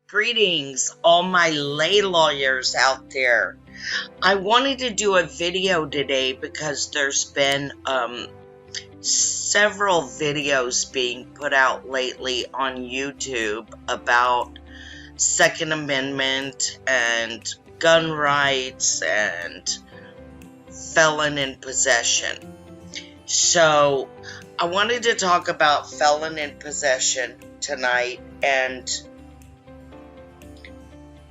Greetings, all my lay lawyers out there. I wanted to do a video today because there's been several videos being put out lately on YouTube about Second Amendment and gun rights and felon in possession. So I wanted to talk about felon in possession tonight, and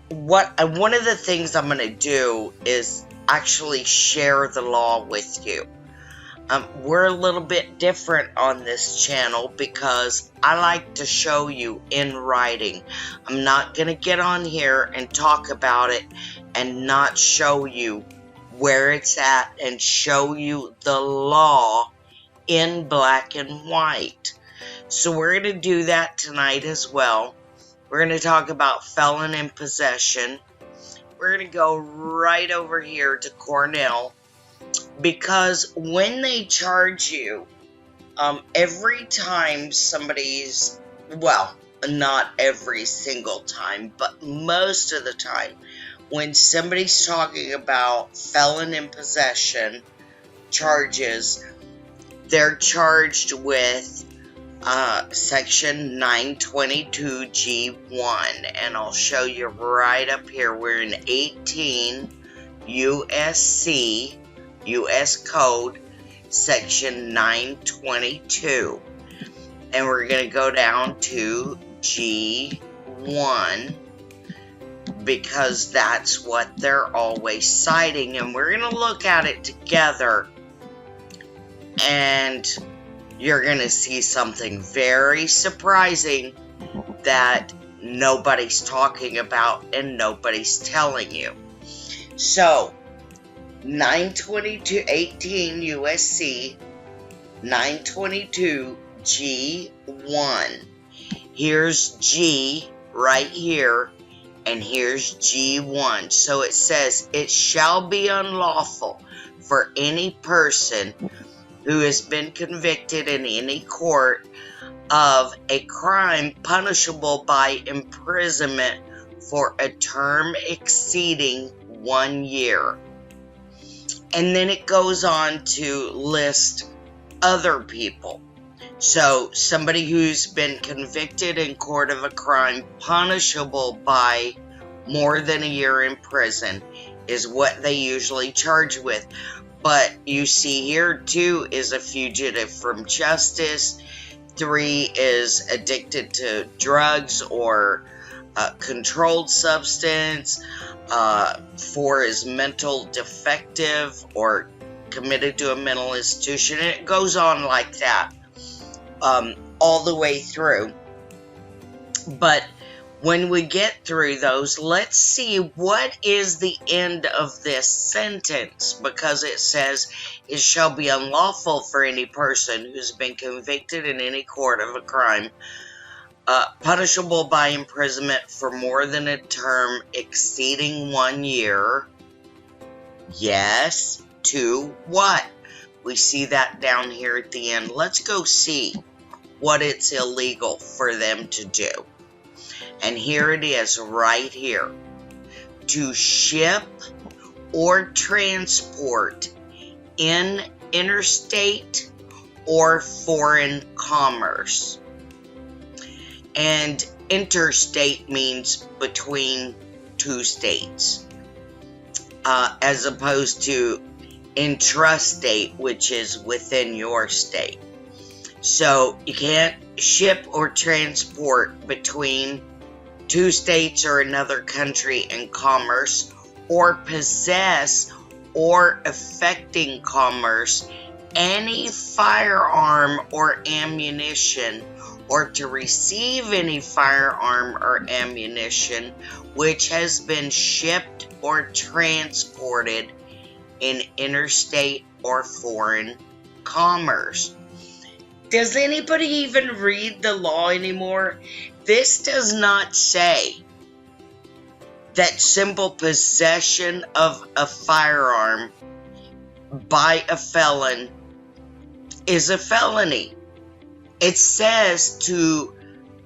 one of the things I'm going to do is actually share the law with you. We're a little bit different on this channel because I like to show you in writing. I'm not going to get on here and talk about it and not show you where it's at and show you the law in black and white. So we're going to do that tonight as well. We're going to talk about felon in possession. We're going to go right over here to Cornell, because when they charge you, every time somebody's, well, not every single time, but most of the time, when somebody's talking about felon in possession charges, they're charged with Section 922G1, and I'll show you right up here. We're in 18 USC, US Code, Section 922, and we're going to go down to G1 because that's what they're always citing, and we're going to look at it together, and you're going to see something very surprising that nobody's talking about and nobody's telling you. So, 922.18 USC 922 G1. Here's G right here, and here's G1. So it says, it shall be unlawful for any person who has been convicted in any court of a crime punishable by imprisonment for a term exceeding 1 year. And then it goes on to list other people. So somebody who's been convicted in court of a crime punishable by more than a year in prison is what they usually charge with. But you see here, 2 is a fugitive from justice, 3 is addicted to drugs or controlled substance, 4 is mental defective or committed to a mental institution, and it goes on like that all the way through. But when we get through those, let's see what is the end of this sentence, because it says, it shall be unlawful for any person who's been convicted in any court of a crime punishable by imprisonment for more than a term exceeding 1 year. Yes, to what? We see that down here at the end. Let's go see what it's illegal for them to do. And here it is right here. To ship or transport in interstate or foreign commerce. And interstate means between 2 states, as opposed to intrastate, which is within your state. So you can't ship or transport between 2 states or another country in commerce, or possess or affecting commerce any firearm or ammunition, or to receive any firearm or ammunition which has been shipped or transported in interstate or foreign commerce. Does anybody even read the law anymore? This does not say that simple possession of a firearm by a felon is a felony. It says to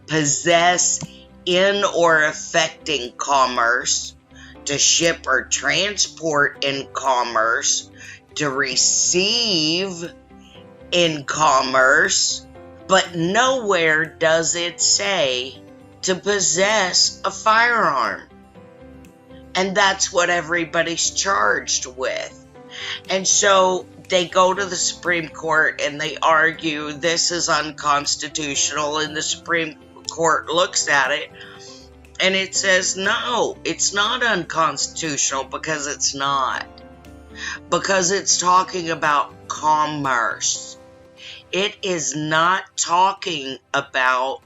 possess in or affecting commerce, to ship or transport in commerce, to receive in commerce, but nowhere does it say to possess a firearm. And that's what everybody's charged with. And so they go to the Supreme Court and they argue this is unconstitutional, and the Supreme Court looks at it and it says, no, it's not unconstitutional, because it's not. Because it's talking about commerce. It is not talking about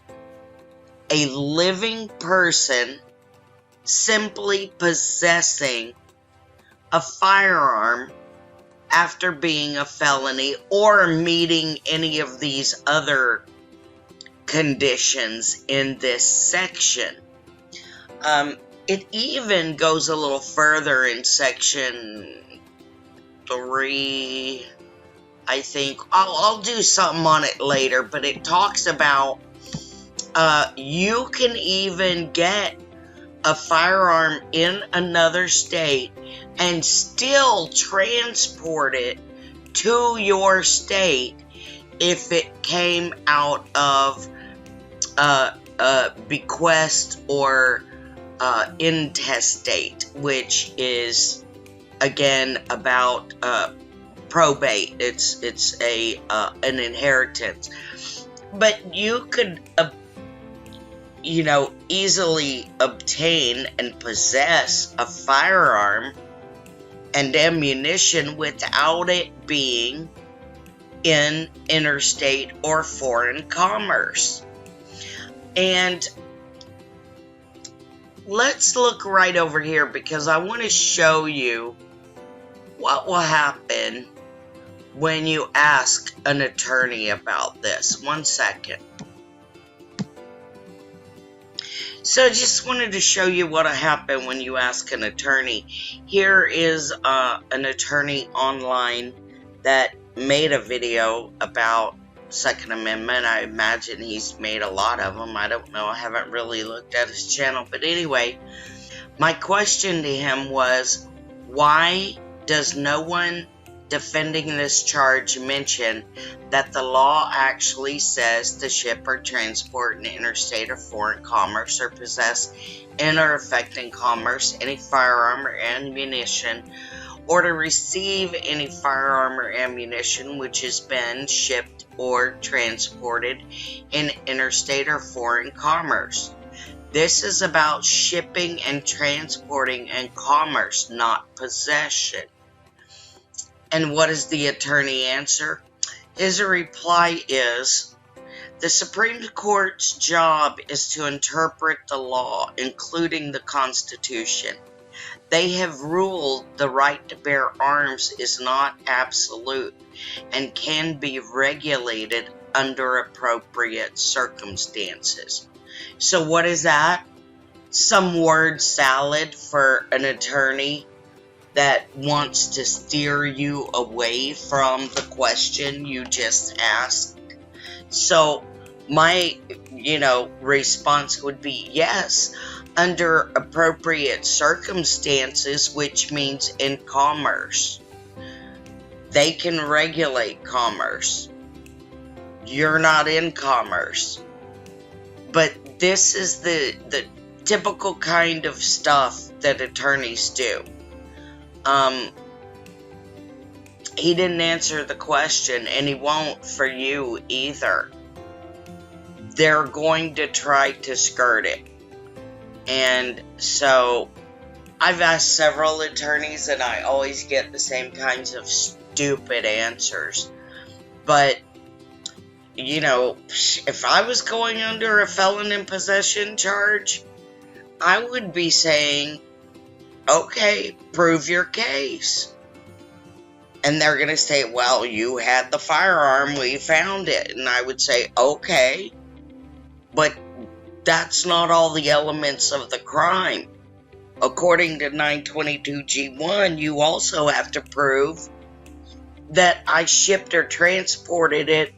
a living person simply possessing a firearm after being a felony or meeting any of these other conditions in this section. It even goes a little further in section 3. I think I'll do something on it later, but it talks about you can even get a firearm in another state and still transport it to your state if it came out of bequest or intestate, which is again about probate. It's an inheritance, but you could easily obtain and possess a firearm and ammunition without it being in interstate or foreign commerce. And let's look right over here, because I want to show you what will happen when you ask an attorney about this. 1 second. So I just wanted to show you what will happen when you ask an attorney. Here is an attorney online that made a video about Second Amendment. I imagine he's made a lot of them. I don't know. I haven't really looked at his channel. But anyway, my question to him was, why does no one defending this charge mention that the law actually says to ship or transport in interstate or foreign commerce, or possess in or affecting commerce any firearm or ammunition, or to receive any firearm or ammunition which has been shipped or transported in interstate or foreign commerce? This is about shipping and transporting and commerce, not possession. And what is the attorney answer? His reply is, the Supreme Court's job is to interpret the law, including the Constitution. They have ruled the right to bear arms is not absolute and can be regulated under appropriate circumstances. So what is that? Some word salad for an attorney that wants to steer you away from the question you just asked. So my, response would be yes, under appropriate circumstances, which means in commerce. They can regulate commerce. You're not in commerce. But this is the typical kind of stuff that attorneys do. He didn't answer the question, and he won't for you either. They're going to try to skirt it. And so I've asked several attorneys, and I always get the same kinds of stupid answers. But, if I was going under a felon in possession charge, I would be saying, okay, prove your case. And they're going to say, well, you had the firearm, we found it. And I would say, okay, but that's not all the elements of the crime. According to 922G1, you also have to prove that I shipped or transported it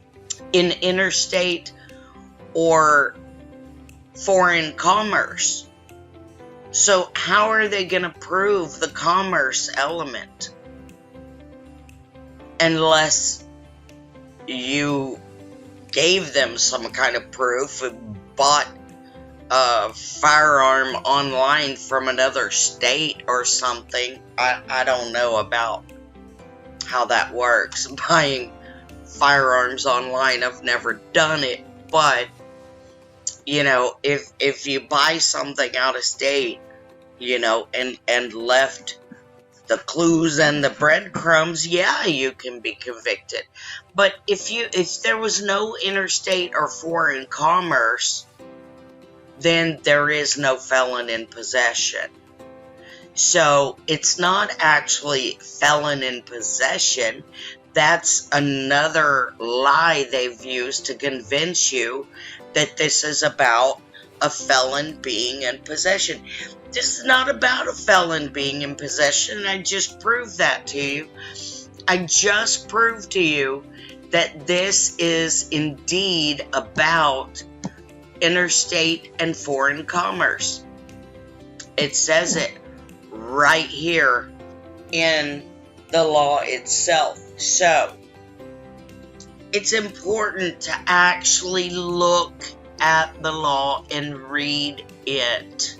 in interstate or foreign commerce. So how are they going to prove the commerce element? Unless you gave them some kind of proof and bought a firearm online from another state or something. I don't know about how that works. Buying firearms online, I've never done it, but you know, if you buy something out of state, you know, and left the clues and the breadcrumbs, yeah, you can be convicted. But if there was no interstate or foreign commerce, then there is no felon in possession. So it's not actually felon in possession. That's another lie they've used to convince you that this is about a felon being in possession. This is not about a felon being in possession. I just proved that to you. I just proved to you that this is indeed about interstate and foreign commerce. It says it right here in the law itself. So it's important to actually look at the law and read it.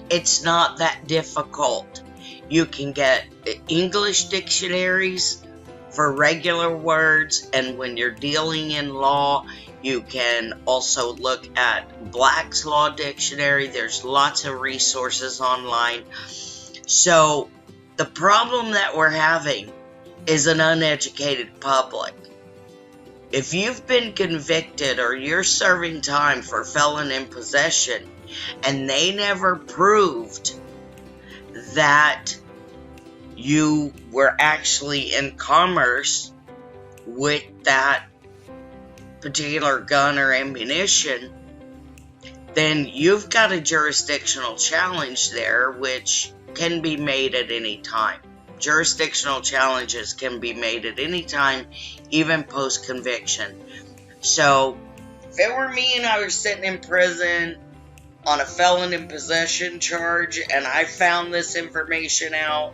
It's not that difficult. You can get English dictionaries for regular words, and when you're dealing in law, you can also look at Black's Law Dictionary. There's lots of resources online. So the problem that we're having is an uneducated public. If you've been convicted or you're serving time for felon in possession and they never proved that you were actually in commerce with that particular gun or ammunition, then you've got a jurisdictional challenge there, which can be made at any time. Jurisdictional challenges can be made at any time, even post-conviction. So, if it were me and I was sitting in prison on a felon in possession charge and I found this information out,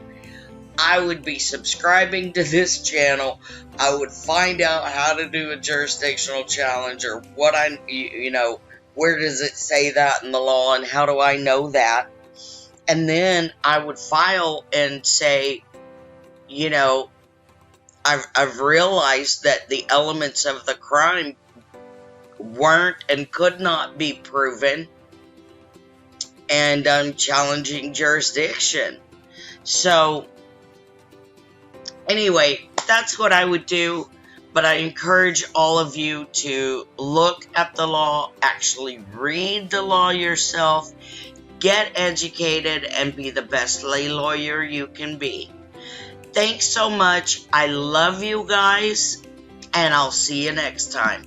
I would be subscribing to this channel. I would find out how to do a jurisdictional challenge, or what where does it say that in the law and how do I know that? And then I would file and say, you know, I've realized that the elements of the crime weren't and could not be proven, and I'm challenging jurisdiction. So anyway, that's what I would do, but I encourage all of you to look at the law, actually read the law yourself, get educated, and be the best lay lawyer you can be. Thanks so much. I love you guys, and I'll see you next time.